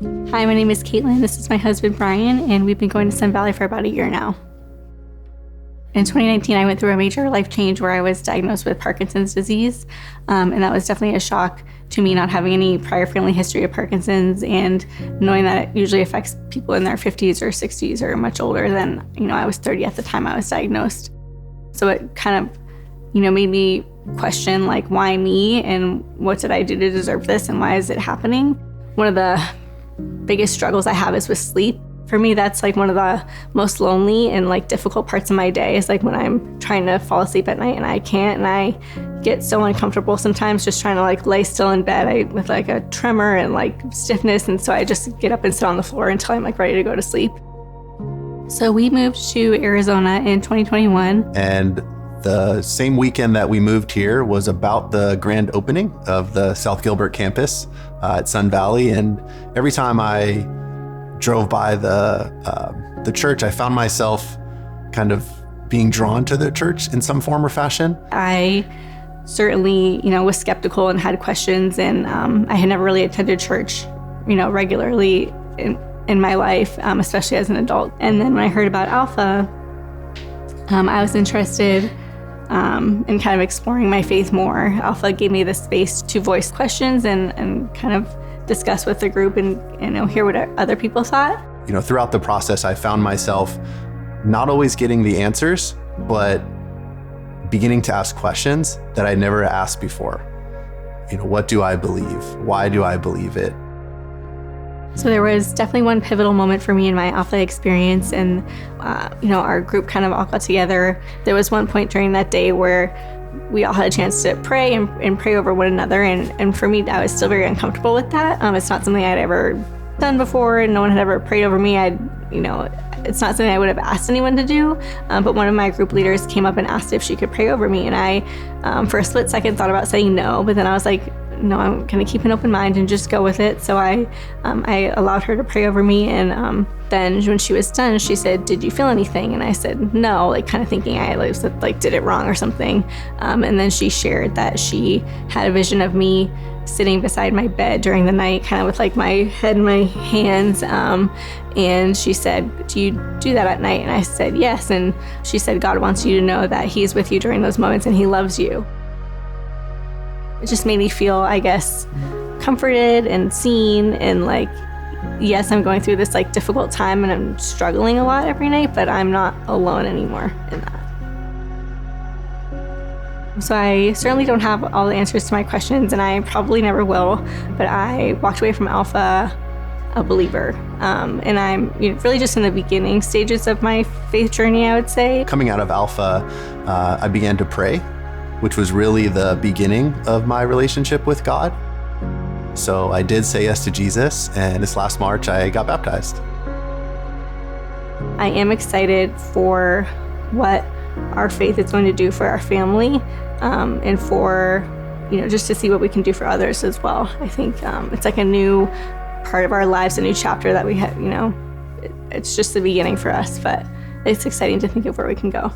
Hi, my name is Kaitlin. This is my husband, Brian, and we've been going to Sun Valley for about a year now. In 2019, I went through a major life change where I was diagnosed with Parkinson's disease, and that was definitely a shock to me, not having any prior family history of Parkinson's and knowing that it usually affects people in their 50s or 60s or much older than, I was 30 at the time I was diagnosed. So it kind of, made me question, why me and what did I do to deserve this and why is it happening? One of the biggest struggles I have is with sleep. For me, that's one of the most lonely and difficult parts of my day is when I'm trying to fall asleep at night and I can't, and I get so uncomfortable sometimes just trying to lay still in bed with a tremor and stiffness, and so I just get up and sit on the floor until I'm ready to go to sleep. So we moved to Arizona in 2021. And the same weekend that we moved here was about the grand opening of the South Gilbert campus at Sun Valley, and every time I drove by the church, I found myself kind of being drawn to the church in some form or fashion. I certainly, was skeptical and had questions, and I had never really attended church, regularly in my life, especially as an adult. And then when I heard about Alpha, I was interested in kind of exploring my faith more. Alpha gave me the space to voice questions and kind of discuss with the group and hear what other people thought. Throughout the process, I found myself not always getting the answers, but beginning to ask questions that I never asked before. What do I believe? Why do I believe it? So there was definitely one pivotal moment for me in my Alpha experience, and our group kind of all got together. There was one point during that day where we all had a chance to pray and pray over one another, and for me, I was still very uncomfortable with that. It's not something I'd ever done before, and no one had ever prayed over me. It's not something I would have asked anyone to do, but one of my group leaders came up and asked if she could pray over me, and I, for a split second, thought about saying no, but then I was like, no, I'm going to keep an open mind and just go with it. So I allowed her to pray over me, and then when she was done, she said, "Did you feel anything?" And I said, "No," kind of thinking I did it wrong or something. And then she shared that she had a vision of me sitting beside my bed during the night, kind of with my head in my hands. And she said, "Do you do that at night?" And I said, "Yes." And she said, "God wants you to know that He's with you during those moments and He loves you." It just made me feel, I guess, comforted and seen, and yes, I'm going through this difficult time and I'm struggling a lot every night, but I'm not alone anymore in that. So I certainly don't have all the answers to my questions, and I probably never will, but I walked away from Alpha a believer. And I'm really just in the beginning stages of my faith journey, I would say. Coming out of Alpha, I began to pray, which was really the beginning of my relationship with God. So I did say yes to Jesus, and this last March I got baptized. I am excited for what our faith is going to do for our family, and for, just to see what we can do for others as well. I think it's a new part of our lives, a new chapter that we have, it's just the beginning for us, but it's exciting to think of where we can go.